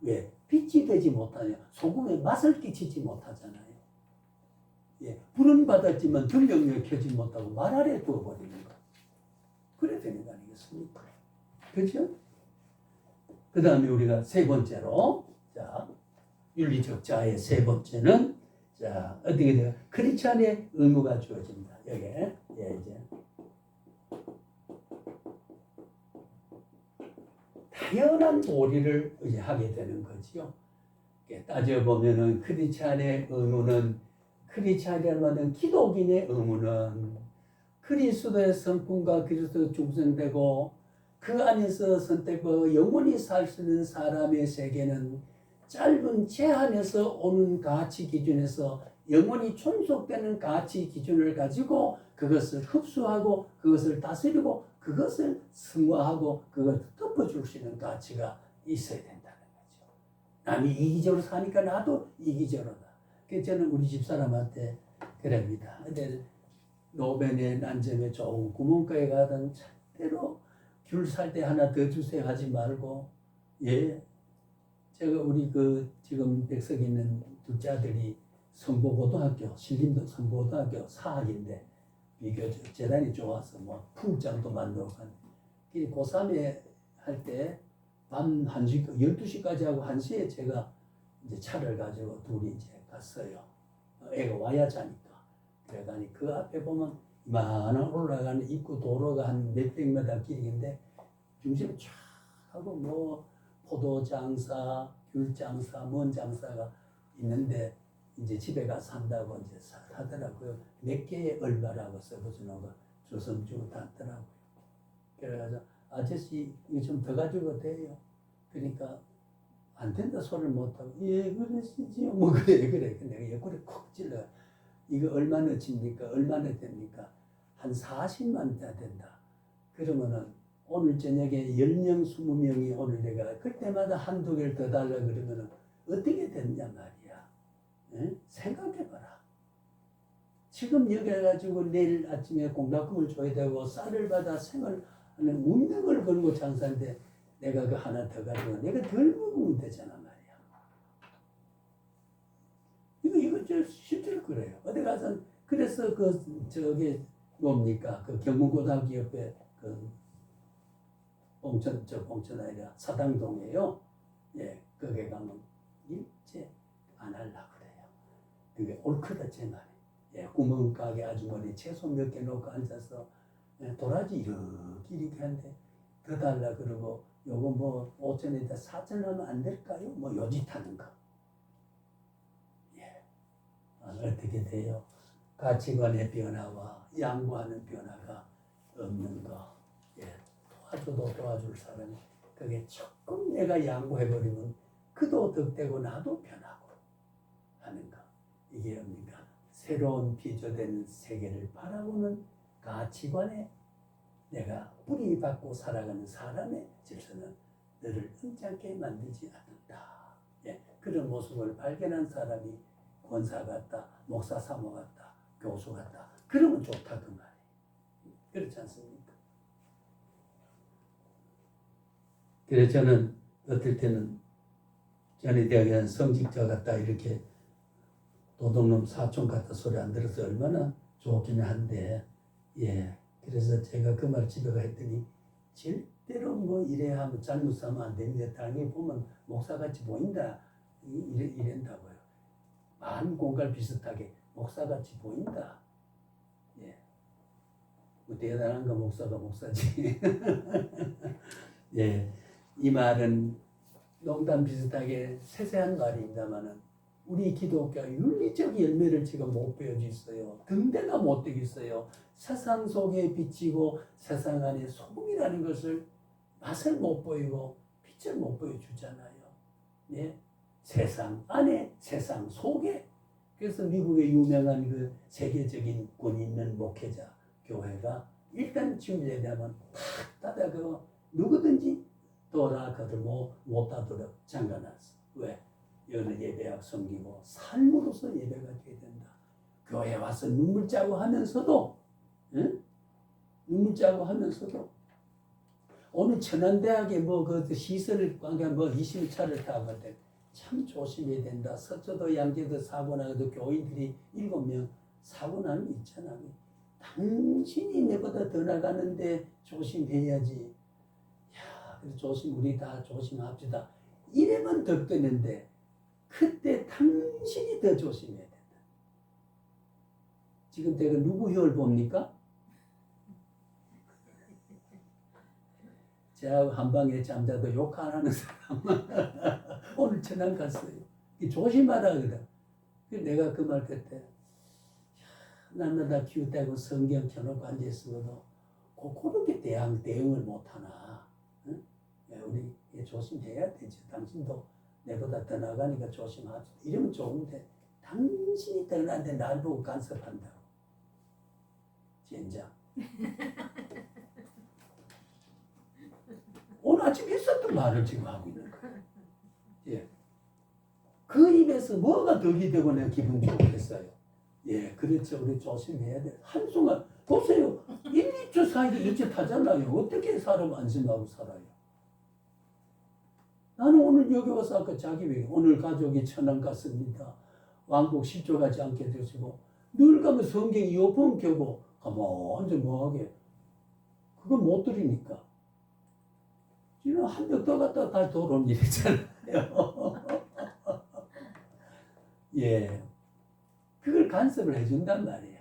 왜? 빛이 되지 못하냐. 소금에 맛을 끼치지 못하잖아요. 불은 받았지만 등경력이 켜지 못하고 말 아래 부어버리는 거. 그래 되는 거 아니겠습니까? 그렇죠? 그 다음에 우리가 세 번째로 자 윤리적 자의 세 번째는 자 어떻게 돼요? 크리스찬의 의무가 주어집니다. 여기 이제 당연한 도리를 이제 하게 되는 거지요. 따져보면은 크리스찬의 의무는 크리스찬이라는 기독인의 의무는 그리스도의 성품과 그리스도의 중생되고 그 안에서 선택하고 영원히 살 수 있는 사람의 세계는 짧은 제한에서 오는 가치 기준에서 영원히 존속되는 가치 기준을 가지고 그것을 흡수하고 그것을 다스리고 그것을 승화하고 그것을 덮어줄 수 있는 가치가 있어야 된다는 거죠. 남이 이기적으로 사니까 나도 이기적으로다. 그래서 저는 우리 집사람한테 그럽니다. 근데 노벤의 난점에 좋은 구멍가에 가던 절대로 귤 살 때 하나 더 주세요 하지 말고 제가 우리 그 지금 백석에 있는 둘째 아들이 성보고등학교 신림동 성보고등학교 사학인데 비교적 재단이 좋아서 뭐 풀장도 만들고 고3에 할 때 밤 1시 12시까지 하고 1시에 제가 이제 차를 가지고 둘이 이제 갔어요. 애가 와야 자니까. 그래가니 그 앞에 보면 이만한 올라가는 입구 도로가 한 몇백 미터 길이인데 중심에 쫙 하고 뭐 포도 장사, 귤 장사, 뭔 장사가 있는데 이제 집에 가서 산다고 이제 하더라고요. 몇 개의 얼마라고 써보주는 거 주섬 주고 닫더라고요. 그래가지고 아저씨 이거 좀 더 가지고 돼요. 그러니까 안 된다 소리를 못하고 그러시지요. 뭐 그래. 내가 옆구리 콕 찔러. 이거 얼마나 칩니까? 얼마나 됩니까? 한 40만 대 된다. 그러면은 오늘 저녁에 10명, 20명이 오늘 내가 그때마다 한두 개를 더 달라 그러면은 어떻게 됐냐 말이야. 생각해봐라. 지금 여기 가지고 내일 아침에 공납금을 줘야 되고 쌀을 받아 생활하는 운명을 걸고 장사인데 내가 그 하나 더 가지고 내가 덜 먹으면 되잖아 말이야. 이거 실제로 그래요. 어디 가서 그래서 저기 뭡니까 그 경문고등학교 옆에 봉천 아니라 사당동이에요. 거기 가면 일제 안 하려고 그래요. 그게 옳거든 제 말이. 예, 구멍가게 아주머니 채소 몇 개 놓고 앉아서 도라지 이렇게 하는데 더 달라 그러고 요거 뭐 5천원에다 4천 하면 안 될까요? 뭐 요짓하는 거. 예, 어떻게 돼요? 가치관의 변화와 양보하는 변화가 없는 거. 예, 도와줘도 도와줄 사람이 그게 조금 내가 양보해버리면 그도 득되고 나도 변하고 하는 거. 이게 없는가? 새로운 비조된 세계를 바라보는 가치관에 내가 뿌리 받고 살아가는 사람의 질서는 너를 언짢게 만들지 않는다. 예, 그런 모습을 발견한 사람이 권사 같다, 목사 사모 같다, 교수 같다. 그러면 좋다 그 말이에요. 그렇지 않습니까? 그래서 저는 어떨 때는 전에 대학에 성직자 같다 이렇게 도둑놈 사촌 같다 소리 안 들어서 얼마나 좋기는 한데 예. 그래서 제가 그 말 집에 가 했더니 절대로 뭐 이래야 하면 잘못 사면 안 됩니다. 당연히 보면 목사같이 보인다. 이런다고요. 만 공갈 비슷하게 목사같이 보인다. 예. 뭐 대단한 거 목사가 목사지. 예. 이 말은 농담 비슷하게 세세한 말입니다만은 우리 기독교가 윤리적 열매를 지금 못 보여주겠어요. 등대가 못 되겠어요. 세상 속에 비치고 세상 안에 소금이라는 것을 맛을 못 보이고 빛을 못 보여주잖아요. 예? 세상 안에 세상 속에. 그래서 미국의 유명한 그 세계적인 권 있는 목회자 교회가 일단 준비되면 탁 닫아서 누구든지 돌아가도 못 닫도록 잠가놨어. 왜? 여는 예배학 섬기고 삶으로서 예배가 되어야 된다. 교회 와서 눈물 짜고 하면서도 응? 눈물 짜고 하면서도 오늘 천안대학에 그 시설을 뭐 20차를 타고 갈 때 참 조심해야 된다. 서초도 양재도 사고 나도 교인들이 7명 사고 나는 거 있잖아. 당신이 내보다 더 나가는데 조심해야지. 야, 조심 우리 다 조심합시다. 이래만 덕되는데 그때 당신이 더 조심해야 된다. 지금 내가 누구 혈 봅니까? 제가 한방에 잠자도 욕 안 하는 사람 오늘 천안 갔어요. 조심하라 그래. 내가 그 말 그때 날마다 기웃대고 성경 켜놓고 앉아있어도 그렇게 대응을 못하나. 응? 우리 조심해야 되지. 당신도 내보다 더 나가니까 조심하지. 이러면 좋은데 당신이 더 나한테 날 보고 간섭한다고. 젠장. 오늘 아침 했었던 말을 지금 하고 있는 거예요. 예. 그 입에서 뭐가 덕이 되고 내가 기분 좋겠어요. 예, 그렇죠. 우리 조심해야 돼. 한순간 보세요. 1, 2초 사이에 이제 타잖아요. 어떻게 사람 안심하고 살아요? 나는 오늘 여기 와서 아까 자기 얘기 오늘 가족이 천안 갔습니다. 왕복 10조 가지 않게 되시고 늘 가면 성경 이어폰 켜고 가만히 뭐하게 그걸 못 들으니까 지금 한 벽 더 갔다가 다시 돌아오는 일이잖아요. 예, 그걸 간섭을 해준단 말이에요.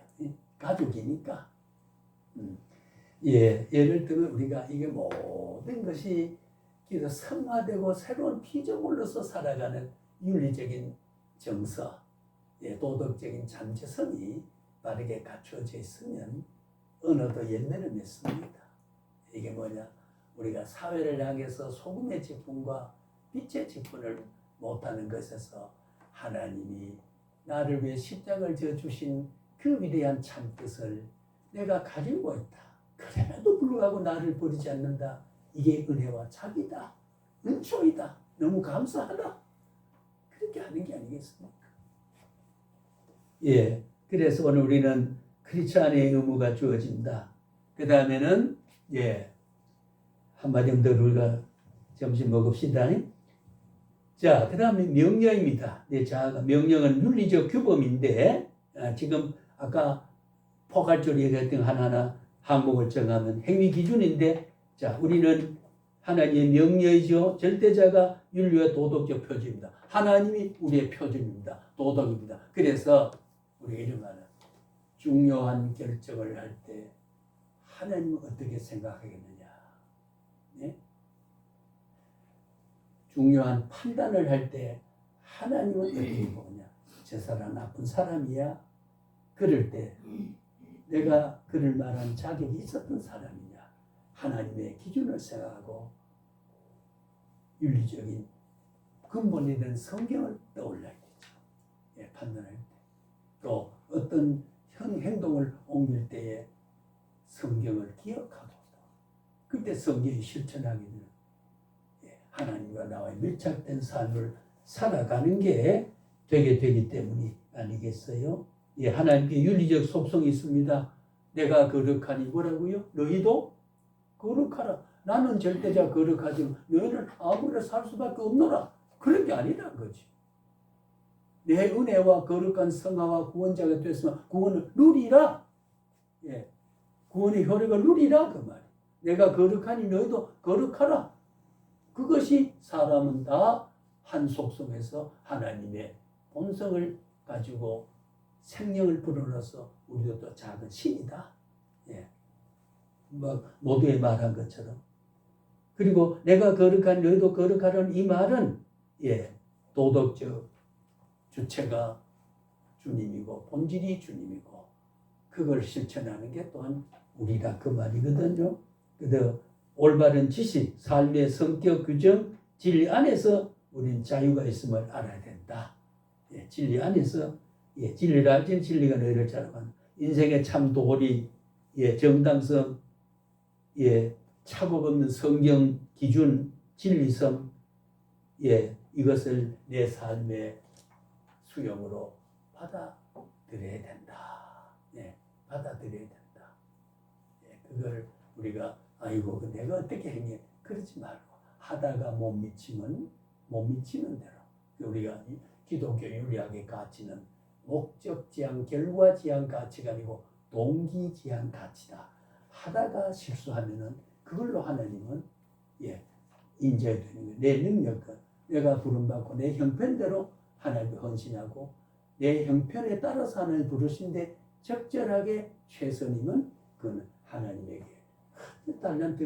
가족이니까. 예, 예를 들면 우리가 이게 모든 것이 그래서 성화되고 새로운 피조물로서 살아가는 윤리적인 정서, 예, 도덕적인 잠재성이 바르게 갖추어져 있으면 언어도 열매를 맺습니다. 이게 뭐냐? 우리가 사회를 향해서 소금의 직분과 빛의 직분을 못하는 것에서 하나님이 나를 위해 십자가를 지어주신 그 위대한 참뜻을 내가 가지고 있다. 그럼에도 불구하고 나를 버리지 않는다. 이게 은혜와 자비다. 은총이다. 너무 감사하다. 그렇게 하는 게 아니겠습니까? 예. 그래서 오늘 우리는 크리스찬의 의무가 주어진다. 그 다음에는, 예. 한마디 더 우리가 점심 먹읍시다. 자, 그 다음에 명령입니다. 네, 자, 명령은 윤리적 규범인데, 지금 아까 포괄적으로 얘기했던 하나하나 항목을 정하면 행위 기준인데, 자, 우리는 하나님의 명령이죠. 절대자가 윤리와 도덕적 표준입니다. 하나님이 우리의 표준입니다. 도덕입니다. 그래서 우리가 이런 말은 중요한 결정을 할 때 하나님은 어떻게 생각하겠느냐. 네? 중요한 판단을 할 때 하나님은 어떻게 보느냐. 저 사람 나쁜 사람이야. 그럴 때 내가 그를 말한 자격이 있었던 사람이냐. 하나님의 기준을 생각하고 윤리적인 근본이 된 성경을 떠올려야 되죠. 예, 판단할 때. 또 어떤 행동을 옮길 때에 성경을 기억하고 그때 성경이 실천하게 되는 하나님과 나와의 밀착된 삶을 살아가는 게 되게 되기 때문이 아니겠어요? 예, 하나님께 윤리적 속성이 있습니다. 내가 거룩하니 뭐라고요? 너희도 거룩하라. 나는 절대자 거룩하지만 너희는 아무나 살 수밖에 없노라. 그런 게 아니란 거지. 내 은혜와 거룩한 성화와 구원자가 됐으면 구원을 누리라. 예, 구원의 효력을 누리라 그 말이야. 내가 거룩하니 너희도 거룩하라. 그것이 사람은 다 한 속성에서 하나님의 본성을 가지고 생명을 불어넣어서 우리도 또 작은 신이다. 예. 모두의 말한 것처럼. 그리고 내가 거룩한 너희도 거룩하라는 이 말은 도덕적 주체가 주님이고 본질이 주님이고 그걸 실천하는 게 또한 우리가 그 말이거든요. 그래서 올바른 지식, 삶의 성격 규정, 진리 안에서 우리는 자유가 있음을 알아야 된다. 진리 안에서 진리를 알지는 진리가 너희를 자라고 인생의 참 도리, 정당성, 착오가 없는 성경 기준, 진리성, 이것을 내 삶의 수용으로 받아들여야 된다. 받아들여야 된다. 그걸 우리가 아이고 내가 어떻게 했니? 그러지 말고 하다가 못 미치면 못 미치는 대로 우리가 기독교 윤리학의 가치는 목적지향 결과지향 가치가 아니고 동기지향 가치다. 하다가 실수하면은 그걸로 하나님은 인정해 주는 거예요. 내 능력과 내가 부름받고 내 형편대로 하나님께 헌신하고 내 형편에 따라서 하나님 부르신데 적절하게 최선이면 그건 하나님에게 딸한테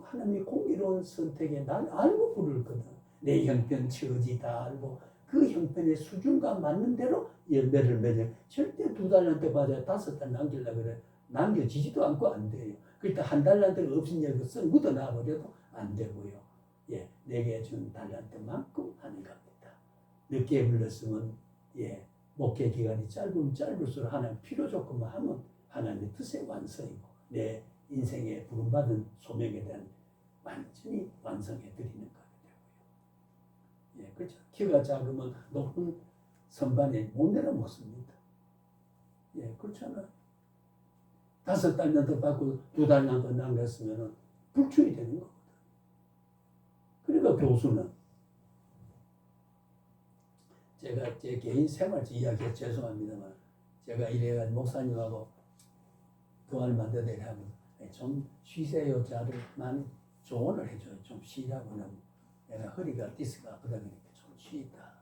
하나님이 공의로운 선택에 난 알고 부를 거다. 내 형편 처지 다 알고 그 형편의 수준과 맞는 대로 열매를 맺어 절대 2달란트 받아 5달 남기려고 그래. 남겨지지도 않고 안 돼요. 그러니까 1달란트가 없으냐고 썩 묻어놔버려도 안 되고요. 내게 준 달란트만큼 하는 겁니다. 늦게 불렀으면 목회 기간이 짧으면 짧을수록 하나님 필요 조건만 하면 하나님의 뜻의 완성이고 내 인생에 부름받은 소명에 대한 완전히 완성해 드리는 거게 되고요. 그렇죠. 키가 작으면 높은 선반에 못 내려먹습니다. 그렇잖아요. 5달만 더 받고 2달만 더 남겼으면 불출이 되는 거거든. 그러니까 교수는 제가 제 개인 생활 이야기 죄송합니다만 제가 이래가지고 목사님하고 교환을 만들어내려 하면 좀 쉬세요. 자를 많이 조언을 해줘요. 좀 쉬라고는 내가 허리가 디스크가 아프다 보니까 좀 쉬다.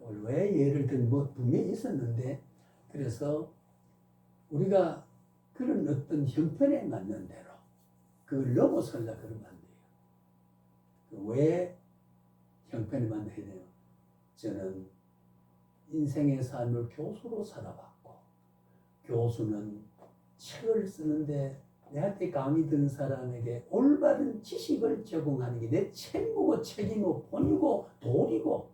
왜 예를 들면 뭐 분명히 있었는데 그래서 우리가 그런 어떤 형편에 맞는 대로 그걸 넘어서려 그러면 안 돼요. 왜 형편에 맞는 해야 돼요? 저는 인생의 삶을 교수로 살아봤고 교수는 책을 쓰는데 내한테 강의 듣는 사람에게 올바른 지식을 제공하는 게 내 책무고 책임이고 본이고 도리고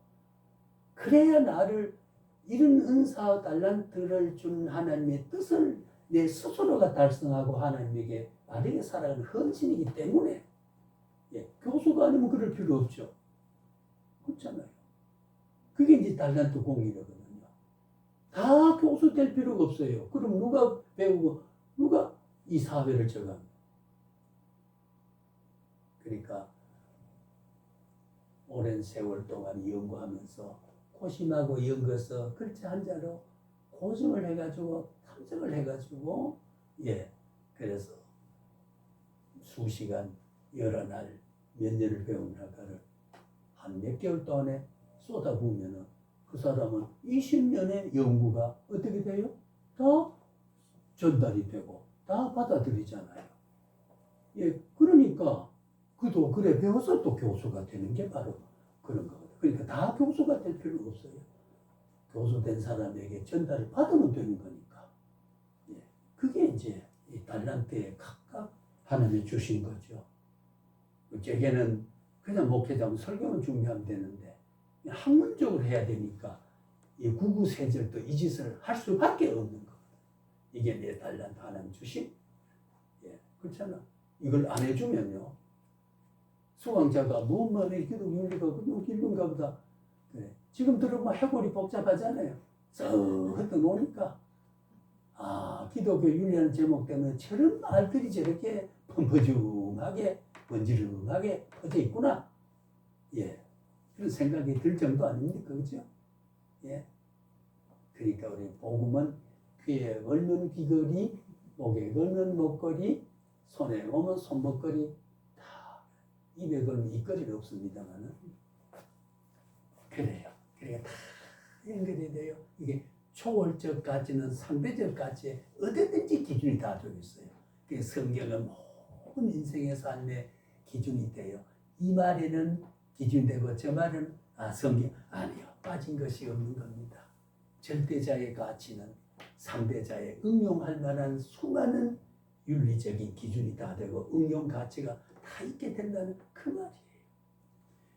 그래야 나를 이런 은사 달란트를 준 하나님의 뜻을 내 스스로가 달성하고 하나님에게 바르게 살아가는 헌신이기 때문에 교수가 아니면 그럴 필요 없죠. 그렇잖아요. 그게 이제 달란트 공의거든요. 다 교수 될 필요가 없어요. 그럼 누가 배우고 누가 이 사회를 적합니까? 그러니까 오랜 세월 동안 연구하면서 고심하고 연구해서 글자 한자로 고증을 해가지고 탐정을 해가지고 그래서 수시간 여러 날 몇 년을 배운 학과를 한 몇 개월 동안에 쏟아부으면은 그 사람은 20년의 연구가 어떻게 돼요? 다 전달이 되고 다 받아들이잖아요. 예, 그러니까 그도 그래 배워서 또 교수가 되는 게 바로 그런 거거든요. 그러니까 다 교수가 될 필요가 없어요. 교수 된 사람에게 전달을 받으면 되는 거니까. 예, 그게 이제 이 달란트에 각각 하나님이 주신 거죠. 제게는 그냥 목회자면 설교만 준비하면 되는데 학문적으로 해야 되니까 이 구구세절도 이 짓을 할 수밖에 없는 거거든. 이게 내 달란트 하나님 주신. 예, 그렇잖아. 이걸 안 해주면요. 수강자가 너무 기도 윤리가 너무 길는가 보다. 그래. 지금 들으면 해골이 복잡하잖아요. 썩 흩어놓으니까. 아, 기독교 윤리하는 제목 때문에 저런 말들이 저렇게 펌퍼중하게 번지르하게 퍼져 있구나. 예. 그런 생각이 들 정도 아닙니까? 그죠? 예. 그러니까 우리 복음은 귀에 걸면 귀걸이, 목에 걸면 목걸이, 손에 오면 손목걸이, 다 입에 걸면 입걸이는 없습니다만은. 그래요. 그러니까 다 연결이 돼요. 이게 초월적까지는 상대적까지 어디든지 기준이 다 되어 있어요. 그 성경은 모든 인생의 삶의 기준이 돼요. 이 말에는 기준이 되고 저 말은 성경 아니요. 빠진 것이 없는 겁니다. 절대자의 가치는 상대자의 응용할 만한 수많은 윤리적인 기준이 다 되고 응용 가치가 다 있게 된다는 그 말이에요.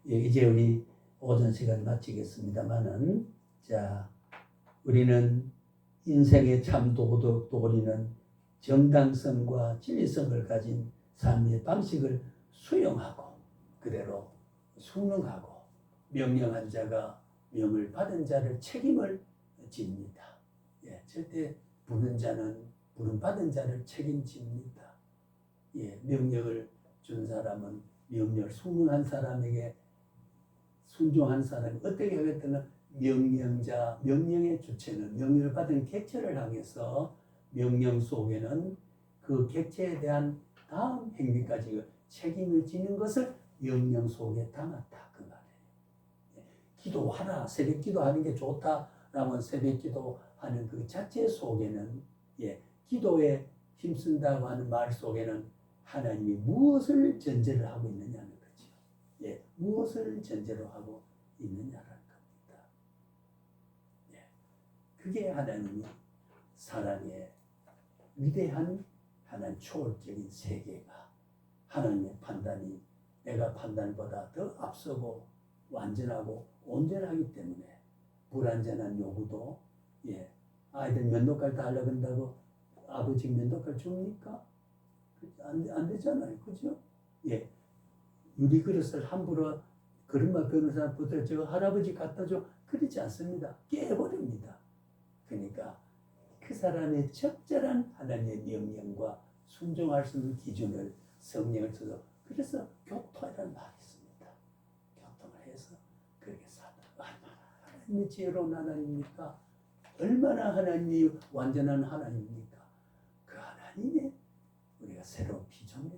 예, 이제 우리 오전 시간 마치겠습니다만은 자 우리는 인생의 참 도리는 정당성과 진리성을 가진 삶의 방식을 수용하고 그대로 순응하고 명령한 자가 명을 받은 자를 책임을 집니다. 예, 절대 부른 자는 부름 받은 자를 책임집니다. 예, 명령을 준 사람은 명령을 순응한 사람에게 순종한 사람이 어떻게 하겠다는 명령자, 명령의 주체는 명령을 받은 객체를 향해서 명령 속에는 그 객체에 대한 다음 행위까지 책임을 지는 것을 명령 속에 담았다 그 말이에요. 기도하라, 새벽 기도하는 게 좋다라면 새벽 기도하는 그 자체 속에는 기도에 힘쓴다고 하는 말 속에는 하나님이 무엇을 전제를 하고 있느냐는 거죠. 무엇을 전제로 하고 있느냐라는 겁니다. 그게 하나님이 사랑의 위대한 하나님 초월적인 세계가 하나님의 판단이 내가 판단보다 더 앞서고 완전하고 온전하기 때문에 불완전한 요구도 아이들 면도칼 달라고 한다고 아버지 면도칼 줍니까? 안 되잖아요. 그죠? 유리 그릇을 함부로 그릇만 변호사부터 저 할아버지 갖다 줘 그러지 않습니다. 깨버립니다. 그러니까 그 사람의 적절한 하나님의 명령과 순종할 수 있는 기준을 성령을 써서 그래서 교토라는 말이 있습니다. 교통을 해서 그렇게 살다 얼마나 하나님의 지혜로운 하나님입니까? 얼마나 하나님이 완전한 하나님입니까? 그 하나님의 우리가 새로운 비전을